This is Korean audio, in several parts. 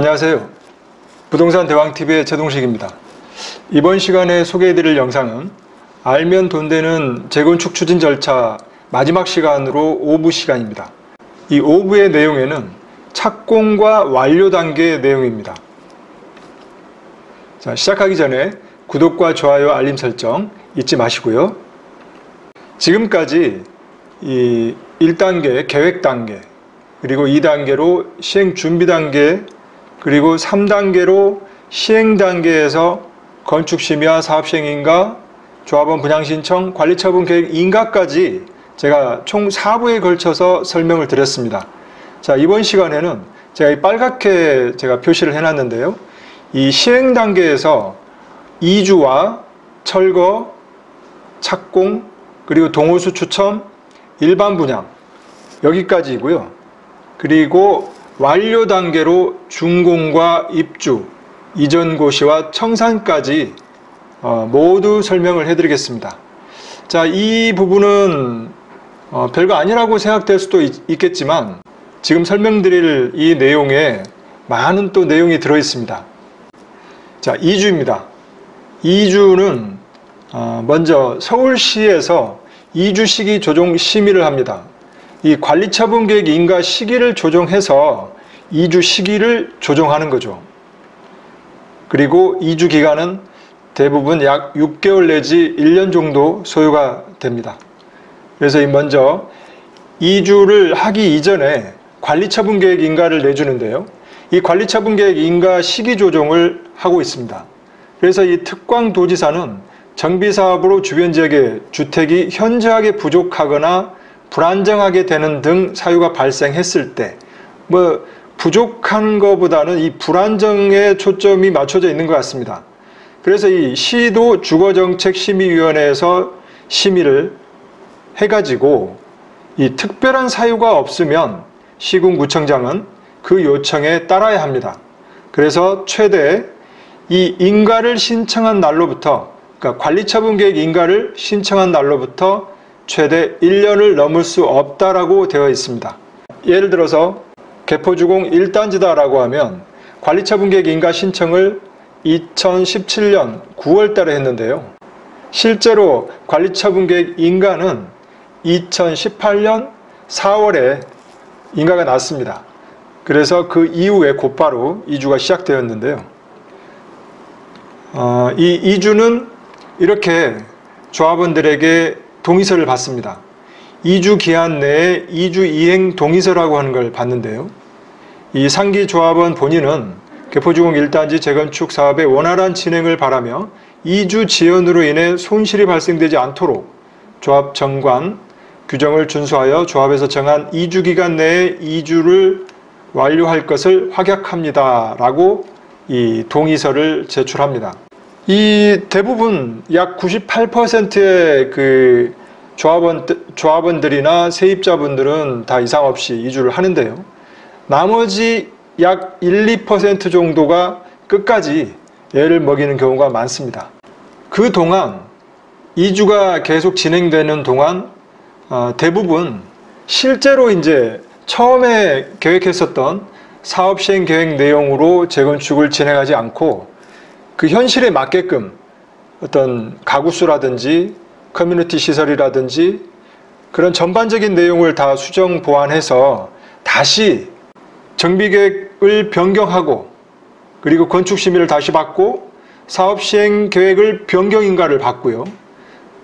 안녕하세요. 부동산 대왕TV의 최동식입니다. 이번 시간에 소개해드릴 영상은 알면 돈 되는 재건축 추진 절차 마지막 시간으로 5부 시간입니다. 이 5부의 내용에는 착공과 완료 단계의 내용입니다. 자, 시작하기 전에 구독과 좋아요, 알림 설정 잊지 마시고요. 지금까지 이 1단계 계획 단계, 그리고 2단계로 시행 준비 단계, 그리고 3단계로 시행 단계에서 건축 심의와 사업 시행 인가, 조합원 분양 신청, 관리 처분 계획 인가까지 제가 총 4부에 걸쳐서 설명을 드렸습니다. 자, 이번 시간에는 제가 이 빨갛게 제가 표시를 해놨는데요. 이 시행 단계에서 이주와 철거, 착공, 그리고 동호수 추첨, 일반 분양 여기까지이고요. 그리고 완료 단계로 준공과 입주, 이전 고시와 청산까지 모두 설명을 해드리겠습니다. 자, 이 부분은 별거 아니라고 생각될 수도 있겠지만 지금 설명드릴 이 내용에 많은 또 내용이 들어 있습니다. 자, 이주입니다. 이주는 먼저 서울시에서 이주 시기 조정 심의를 합니다. 이 관리처분계획 인가 시기를 조정해서 이주 시기를 조정하는 거죠. 그리고 이주 기간은 대부분 약 6개월 내지 1년 정도 소요가 됩니다. 그래서 먼저 이주를 하기 이전에 관리처분계획 인가를 내주는데요. 이 관리처분계획 인가 시기 조정을 하고 있습니다. 그래서 이 특광도지사는 정비사업으로 주변 지역에 주택이 현저하게 부족하거나 불안정하게 되는 등 사유가 발생했을 때 부족한 것보다는 이 불안정에 초점이 맞춰져 있는 것 같습니다. 그래서 이 시도 주거정책심의위원회에서 심의를 해가지고 이 특별한 사유가 없으면 시군구청장은 그 요청에 따라야 합니다. 그래서 최대 이 인가를 신청한 날로부터, 그러니까 관리처분계획 인가를 신청한 날로부터 최대 1년을 넘을 수 없다라고 되어 있습니다. 예를 들어서 개포주공 1단지다라고 하면 관리처분계획 인가 신청을 2017년 9월 달에 했는데요. 실제로 관리처분계획 인가는 2018년 4월에 인가가 났습니다. 그래서 그 이후에 곧바로 이주가 시작되었는데요. 이 이주는 이렇게 조합원들에게 동의서를 받습니다. 이주 기한 내에 이주 이행 동의서라고 하는 걸 받는데요. 이 상기 조합원 본인은 개포주공 1단지 재건축 사업의 원활한 진행을 바라며 이주 지연으로 인해 손실이 발생되지 않도록 조합 정관 규정을 준수하여 조합에서 정한 이주 기간 내에 이주를 완료할 것을 확약합니다. 라고 이 동의서를 제출합니다. 이 대부분 약 98%의 그 조합원들이나 세입자분들은 다 이상 없이 이주를 하는데요. 나머지 약 1, 2% 정도가 끝까지 애를 먹이는 경우가 많습니다. 그 동안 이주가 계속 진행되는 동안 대부분 실제로 이제 처음에 계획했었던 사업 시행 계획 내용으로 재건축을 진행하지 않고 그 현실에 맞게끔 어떤 가구수라든지 커뮤니티 시설이라든지 그런 전반적인 내용을 다 수정 보완해서 다시 정비계획을 변경하고 그리고 건축심의를 다시 받고 사업시행계획을 변경인가를 받고요.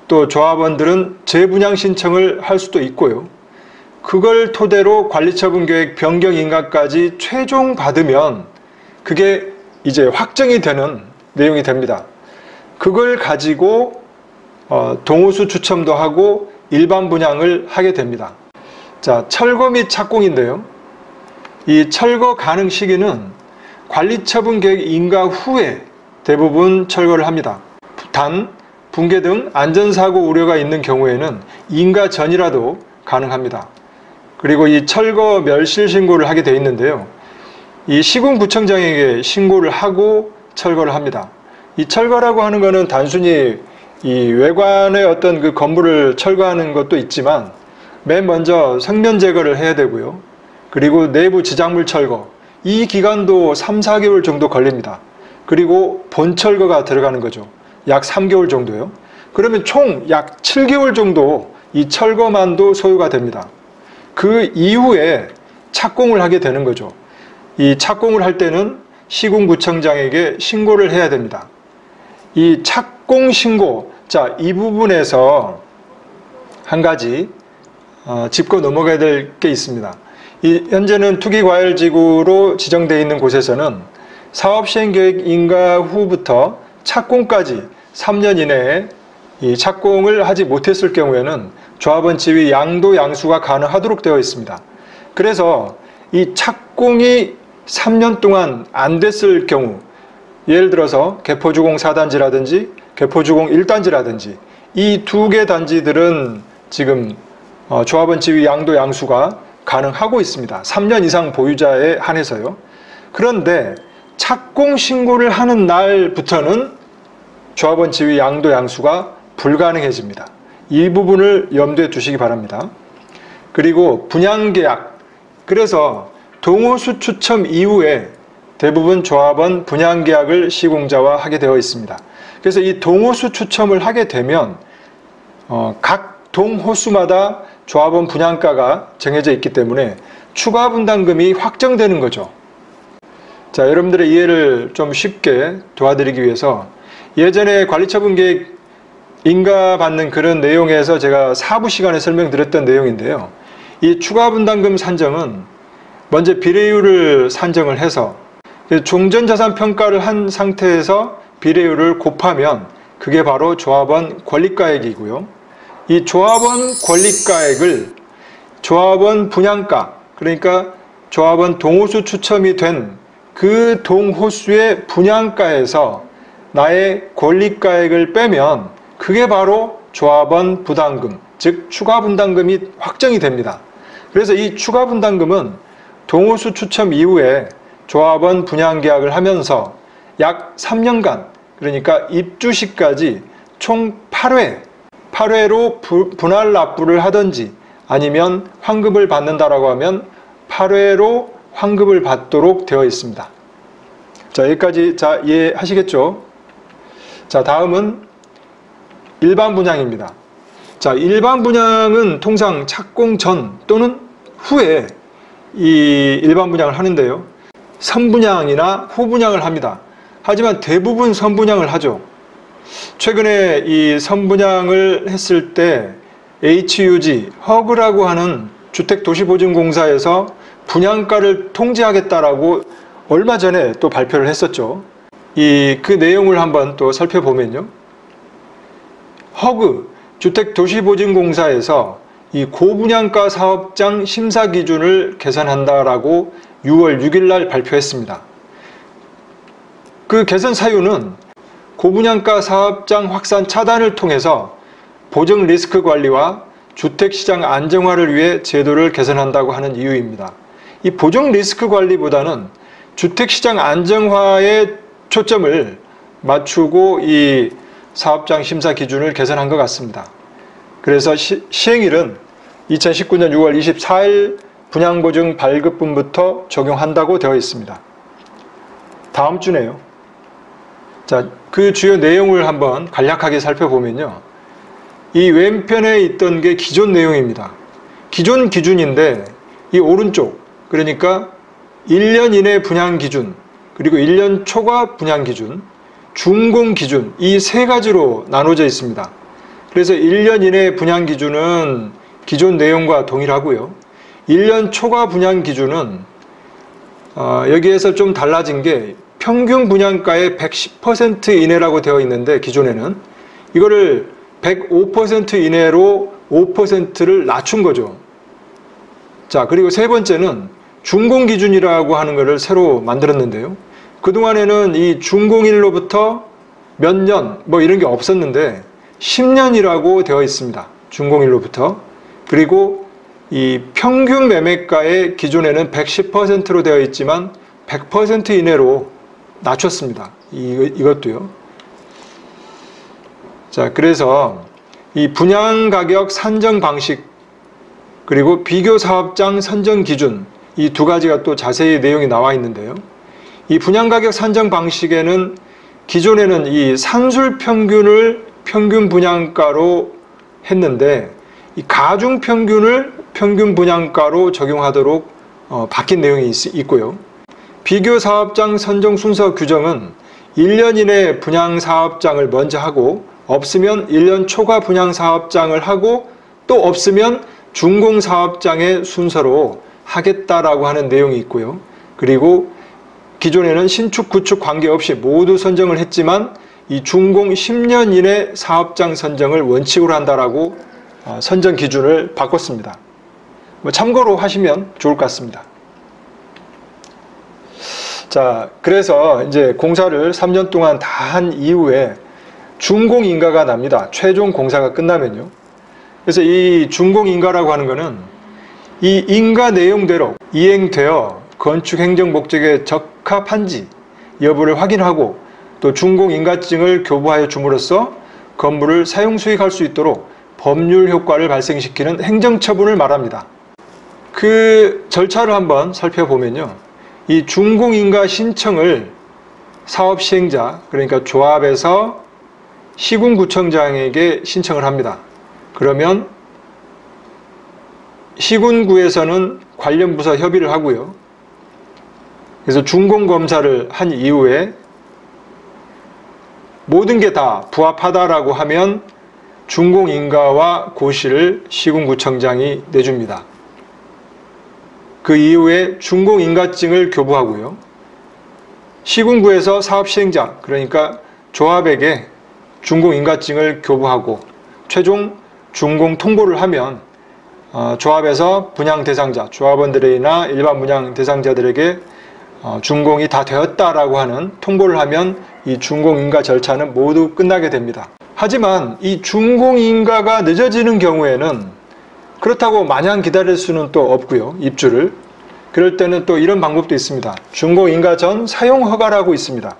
또 조합원들은 재분양 신청을 할 수도 있고요. 그걸 토대로 관리처분계획 변경인가까지 최종 받으면 그게 이제 확정이 되는 내용이 됩니다. 그걸 가지고 동호수 추첨도 하고 일반 분양을 하게 됩니다. 자, 철거 및 착공인데요. 이 철거 가능 시기는 관리처분계획 인가 후에 대부분 철거를 합니다. 단 붕괴 등 안전사고 우려가 있는 경우에는 인가 전이라도 가능합니다. 그리고 이 철거 멸실 신고를 하게 되어 있는데요. 이 시군구청장에게 신고를 하고 철거를 합니다. 이 철거라고 하는 것은 단순히 이 외관의 어떤 그 건물을 철거하는 것도 있지만 맨 먼저 성면 제거를 해야 되고요. 그리고 내부 지작물 철거, 이 기간도 3, 4개월 정도 걸립니다. 그리고 본철거가 들어가는 거죠. 약 3개월 정도요. 그러면 총 약 7개월 정도 이 철거만도 소요가 됩니다. 그 이후에 착공을 하게 되는 거죠. 이 착공을 할 때는 시군구청장에게 신고를 해야 됩니다. 이 착공 신고, 자, 이 부분에서 한 가지 짚고 넘어가야 될 게 있습니다. 현재는 투기과열지구로 지정되어 있는 곳에서는 사업시행계획 인가 후부터 착공까지 3년 이내에 이 착공을 하지 못했을 경우에는 조합원 지위 양도 양수가 가능하도록 되어 있습니다. 그래서 이 착공이 3년 동안 안 됐을 경우, 예를 들어서 개포주공 4단지라든지 개포주공 1단지라든지 이 두 개 단지들은 지금 조합원 지위 양도 양수가 가능하고 있습니다. 3년 이상 보유자에 한해서요. 그런데 착공 신고를 하는 날부터는 조합원 지위 양도 양수가 불가능해집니다. 이 부분을 염두에 두시기 바랍니다. 그리고 분양계약, 그래서 동호수 추첨 이후에 대부분 조합원 분양계약을 시공자와 하게 되어 있습니다. 그래서 이 동호수 추첨을 하게 되면 각 동호수마다 조합원 분양가가 정해져 있기 때문에 추가 분담금이 확정되는 거죠. 자, 여러분들의 이해를 좀 쉽게 도와드리기 위해서 예전에 관리처분계획 인가받는 그런 내용에서 제가 사부 시간에 설명드렸던 내용인데요. 이 추가 분담금 산정은 먼저 비례율을 산정을 해서 종전자산 평가를 한 상태에서 비례율을 곱하면 그게 바로 조합원 권리가액이고요. 이 조합원 권리가액을 조합원 분양가, 그러니까 조합원 동호수 추첨이 된 그 동호수의 분양가에서 나의 권리가액을 빼면 그게 바로 조합원 부담금, 즉 추가 분담금이 확정이 됩니다. 그래서 이 추가 분담금은 동호수 추첨 이후에 조합원 분양계약을 하면서 약 3년간, 그러니까 입주 시까지 총 8회로 분할 납부를 하든지 아니면 환급을 받는다라고 하면 8회로 환급을 받도록 되어 있습니다. 자, 여기까지 이해하시겠죠? 자, 다음은 일반 분양입니다. 자, 일반 분양은 통상 착공 전 또는 후에 이 일반 분양을 하는데요. 선분양이나 후분양을 합니다. 하지만 대부분 선분양을 하죠. 최근에 이 선분양을 했을 때 HUG, 허그라고 하는 주택도시보증공사에서 분양가를 통제하겠다라고 얼마 전에 또 발표를 했었죠. 그 내용을 한번 또 살펴보면요. 허그, 주택도시보증공사에서 이 고분양가 사업장 심사 기준을 개선한다라고 6월 6일 날 발표했습니다. 그 개선 사유는 고분양가 사업장 확산 차단을 통해서 보증 리스크 관리와 주택시장 안정화를 위해 제도를 개선한다고 하는 이유입니다. 이 보증 리스크 관리보다는 주택시장 안정화에 초점을 맞추고 이 사업장 심사 기준을 개선한 것 같습니다. 그래서 시행일은 2019년 6월 24일 분양보증 발급분부터 적용한다고 되어 있습니다. 다음 주네요. 자, 그 주요 내용을 한번 간략하게 살펴보면요. 이 왼편에 있던 게 기존 내용입니다. 기존 기준인데 이 오른쪽, 그러니까 1년 이내 분양 기준, 그리고 1년 초과 분양 기준, 준공 기준, 이 세 가지로 나눠져 있습니다. 그래서 1년 이내 분양 기준은 기존 내용과 동일하고요. 1년 초과 분양 기준은 여기에서 좀 달라진 게 평균 분양가의 110% 이내라고 되어 있는데 기존에는 이거를 105% 이내로 5%를 낮춘 거죠. 자, 그리고 세 번째는 준공 기준이라고 하는 것을 새로 만들었는데요. 그동안에는 이 준공일로부터 몇 년 뭐 이런 게 없었는데 10년이라고 되어 있습니다. 준공일로부터. 그리고 이 평균 매매가의 기존에는 110%로 되어 있지만 100% 이내로 낮췄습니다. 이것도요. 자, 그래서 이 분양 가격 산정 방식, 그리고 비교 사업장 선정 기준, 이 두 가지가 또 자세히 내용이 나와 있는데요. 이 분양가격 산정 방식에는 기존에는 이 산술평균을 평균 분양가로 했는데 이 가중평균을 평균 분양가로 적용하도록 바뀐 내용이 있고요. 비교사업장 선정 순서 규정은 1년 이내 분양사업장을 먼저 하고 없으면 1년 초과 분양사업장을 하고 또 없으면 준공사업장의 순서로 하겠다라고 하는 내용이 있고요. 그리고 기존에는 신축, 구축 관계없이 모두 선정을 했지만 이 준공 10년 이내 사업장 선정을 원칙으로 한다라고 선정 기준을 바꿨습니다. 참고로 하시면 좋을 것 같습니다. 자, 그래서 이제 공사를 3년 동안 다 한 이후에 준공인가가 납니다. 최종 공사가 끝나면요. 그래서 이 준공인가라고 하는 것은 이 인가 내용대로 이행되어 건축 행정 목적에 적합한지 여부를 확인하고 또 준공인가증을 교부하여 줌으로써 건물을 사용 수익할 수 있도록 법률 효과를 발생시키는 행정처분을 말합니다. 그 절차를 한번 살펴보면요. 이 준공인가 신청을 사업시행자, 그러니까 조합에서 시군구청장에게 신청을 합니다. 그러면 시군구에서는 관련 부서 협의를 하고요. 그래서 준공검사를 한 이후에 모든 게 다 부합하다라고 하면 준공인가와 고시를 시군구청장이 내줍니다. 그 이후에 준공인가증을 교부하고요. 시군구에서 사업시행자, 그러니까 조합에게 준공인가증을 교부하고 최종 준공 통보를 하면 조합에서 분양 대상자, 조합원들이나 일반 분양 대상자들에게 준공이 다 되었다라고 하는 통보를 하면 이 준공인가 절차는 모두 끝나게 됩니다. 하지만 이 준공인가가 늦어지는 경우에는 그렇다고 마냥 기다릴 수는 또 없고요. 입주를. 그럴 때는 또 이런 방법도 있습니다. 준공인가 전 사용허가라고 있습니다.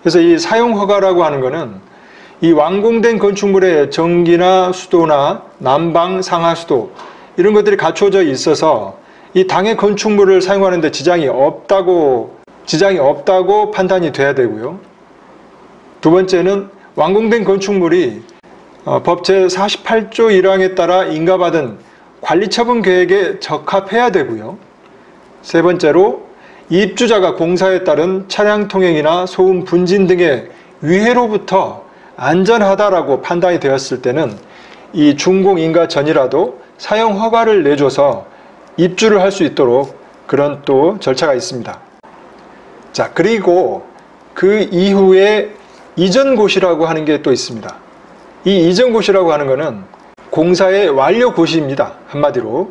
그래서 이 사용허가라고 하는 것은 이 완공된 건축물의 전기나 수도나 난방, 상하 수도 이런 것들이 갖춰져 있어서 이 당의 건축물을 사용하는 데 지장이 없다고 판단이 돼야 되고요. 두 번째는 완공된 건축물이 법 제48조 1항에 따라 인가받은 관리처분 계획에 적합해야 되고요. 세 번째로 입주자가 공사에 따른 차량 통행이나 소음 분진 등의 위해로부터 안전하다라고 판단이 되었을 때는 이 준공인가 전이라도 사용 허가를 내줘서 입주를 할 수 있도록 그런 또 절차가 있습니다. 자, 그리고 그 이후에 이전고시라고 하는 게 또 있습니다. 이 이전고시라고 하는 것은 공사의 완료 고시입니다. 한마디로.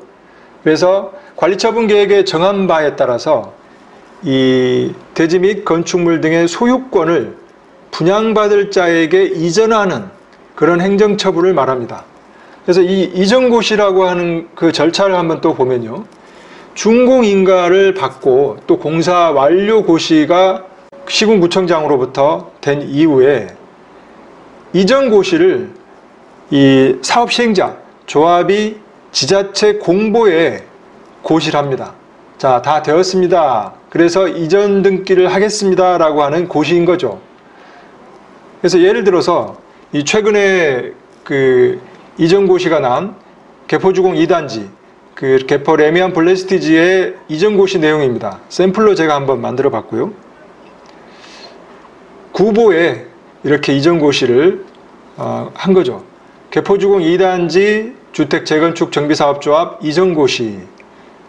그래서 관리처분 계획에 정한 바에 따라서 이 대지 및 건축물 등의 소유권을 분양받을 자에게 이전하는 그런 행정처분을 말합니다. 그래서 이 이전고시라고 하는 그 절차를 한번 또 보면요. 준공인가를 받고 또 공사 완료 고시가 시군구청장으로부터 된 이후에 이전고시를 이 사업시행자, 조합이 지자체 공보에 고시를 합니다. 자, 다 되었습니다. 그래서 이전 등기를 하겠습니다. 라고 하는 고시인 거죠. 그래서 예를 들어서 이 최근에 그 이전고시가 난 개포주공 2단지 그 개포 레미안 블레스티지의 이전고시 내용입니다. 샘플로 제가 한번 만들어 봤고요. 구보에 이렇게 이전고시를 한 거죠. 개포주공 2단지 주택 재건축 정비사업조합 이전고시.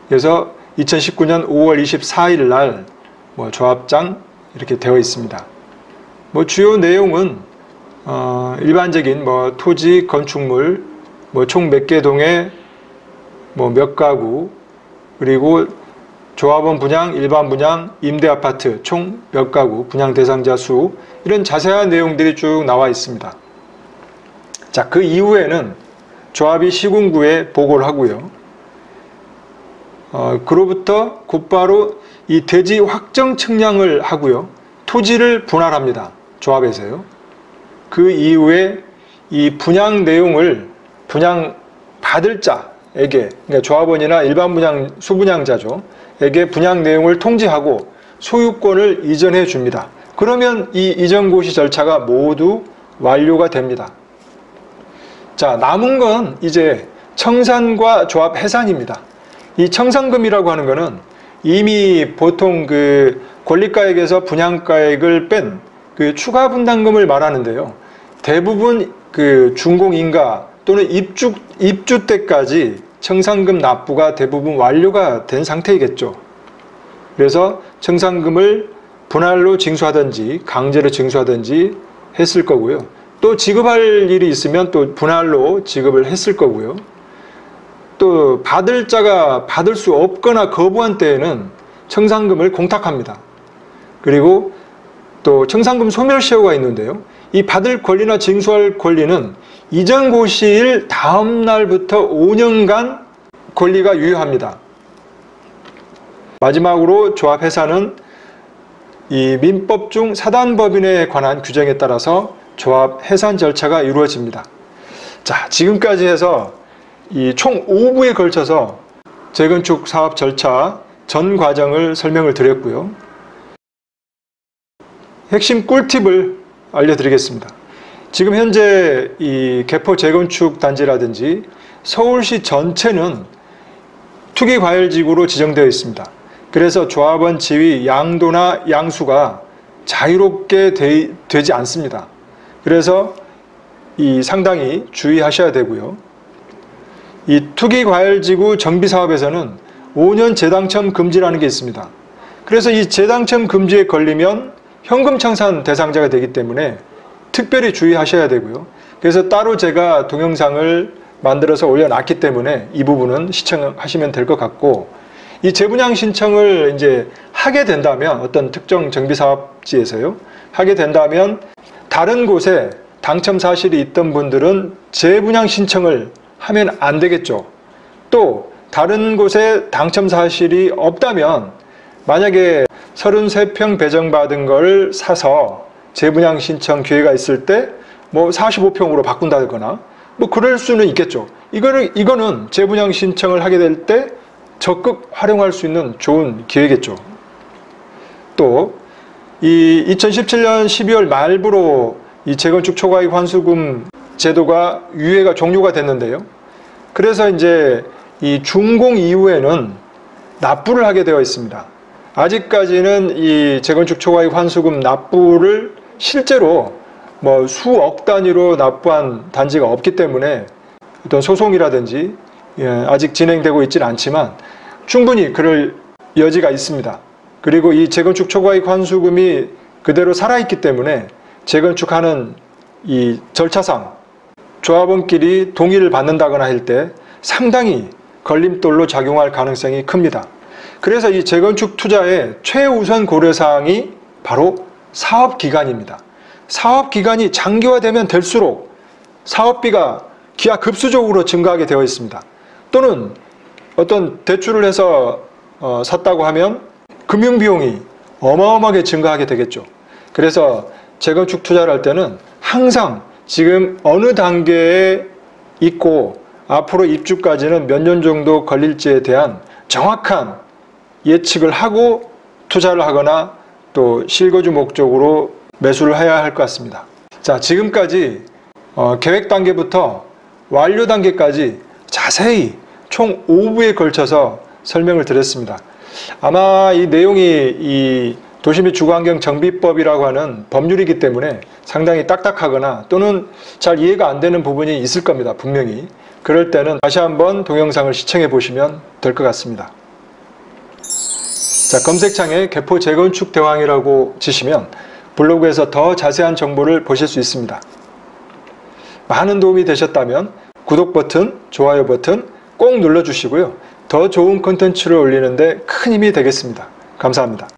그래서 2019년 5월 24일 날 조합장 이렇게 되어 있습니다. 주요 내용은 일반적인 토지, 건축물, 총 몇 개 동에 몇 가구, 그리고 조합원 분양, 일반 분양, 임대 아파트 총 몇 가구, 분양 대상자 수 이런 자세한 내용들이 쭉 나와 있습니다. 자, 그 이후에는 조합이 시군구에 보고를 하고요. 그로부터 곧바로 이 대지 확정 측량을 하고요. 토지를 분할합니다. 조합에서요. 그 이후에 이 분양 내용을 분양 받을 자, 조합원에게, 그러니까 조합원이나 일반 분양, 수분양자죠. 에게 분양 내용을 통지하고 소유권을 이전해 줍니다. 그러면 이 이전 고시 절차가 모두 완료가 됩니다. 자, 남은 건 이제 청산과 조합 해산입니다. 이 청산금이라고 하는 거는 이미 보통 그 권리가액에서 분양가액을 뺀 그 추가 분담금을 말하는데요. 대부분 그 준공인가 또는 입주 때까지 청산금 납부가 대부분 완료가 된 상태이겠죠. 그래서 청산금을 분할로 징수하든지 강제로 징수하든지 했을 거고요. 또 지급할 일이 있으면 또 분할로 지급을 했을 거고요. 또 받을 자가 받을 수 없거나 거부한 때에는 청산금을 공탁합니다. 그리고 또 청산금 소멸시효가 있는데요. 이 받을 권리나 징수할 권리는 이전 고시일 다음 날부터 5년간 권리가 유효합니다. 마지막으로 조합 해산은 이 민법 중 사단법인에 관한 규정에 따라서 조합 해산 절차가 이루어집니다. 자, 지금까지 해서 이 총 5부에 걸쳐서 재건축 사업 절차 전 과정을 설명을 드렸고요. 핵심 꿀팁을 알려드리겠습니다. 지금 현재 이 개포 재건축 단지라든지 서울시 전체는 투기과열지구로 지정되어 있습니다. 그래서 조합원 지위 양도나 양수가 자유롭게 되지 않습니다. 그래서 이 상당히 주의하셔야 되고요. 이 투기과열지구 정비사업에서는 5년 재당첨 금지라는 게 있습니다. 그래서 이 재당첨 금지에 걸리면 현금 청산 대상자가 되기 때문에 특별히 주의하셔야 되고요. 그래서 따로 제가 동영상을 만들어서 올려놨기 때문에 이 부분은 시청하시면 될 것 같고, 이 재분양 신청을 이제 하게 된다면 어떤 특정 정비사업지에서요 하게 된다면 다른 곳에 당첨 사실이 있던 분들은 재분양 신청을 하면 안 되겠죠. 또 다른 곳에 당첨 사실이 없다면 만약에 33평 배정받은 걸 사서 재분양 신청 기회가 있을 때 뭐 45평으로 바꾼다거나 뭐 그럴 수는 있겠죠. 이거는 재분양 신청을 하게 될 때 적극 활용할 수 있는 좋은 기회겠죠. 또 이 2017년 12월 말부로 이 재건축 초과이익 환수금 제도가 유예가 종료가 됐는데요. 그래서 이제 이 준공 이후에는 납부를 하게 되어 있습니다. 아직까지는 이 재건축 초과이익 환수금 납부를 실제로 뭐 수억 단위로 납부한 단지가 없기 때문에 어떤 소송이라든지 아직 진행되고 있지는 않지만 충분히 그럴 여지가 있습니다. 그리고 이 재건축 초과이익 환수금이 그대로 살아있기 때문에 재건축하는 이 절차상 조합원끼리 동의를 받는다거나 할 때 상당히 걸림돌로 작용할 가능성이 큽니다. 그래서 이 재건축 투자의 최우선 고려사항이 바로 사업기간입니다. 사업기간이 장기화되면 될수록 사업비가 기하급수적으로 증가하게 되어 있습니다. 또는 어떤 대출을 해서 샀다고 하면 금융비용이 어마어마하게 증가하게 되겠죠. 그래서 재건축 투자를 할 때는 항상 지금 어느 단계에 있고 앞으로 입주까지는 몇 년 정도 걸릴지에 대한 정확한 예측을 하고 투자를 하거나 또 실거주 목적으로 매수를 해야 할 것 같습니다. 자, 지금까지 계획 단계부터 완료 단계까지 자세히 총 5부에 걸쳐서 설명을 드렸습니다. 아마 이 내용이 이 도시및 주거환경 정비법이라고 하는 법률이기 때문에 상당히 딱딱하거나 또는 잘 이해가 안 되는 부분이 있을 겁니다. 분명히. 그럴 때는 다시 한번 동영상을 시청해 보시면 될 것 같습니다. 자, 검색창에 개포 재건축 대왕이라고 치시면 블로그에서 더 자세한 정보를 보실 수 있습니다. 많은 도움이 되셨다면 구독 버튼, 좋아요 버튼 꼭 눌러주시고요. 더 좋은 콘텐츠를 올리는데 큰 힘이 되겠습니다. 감사합니다.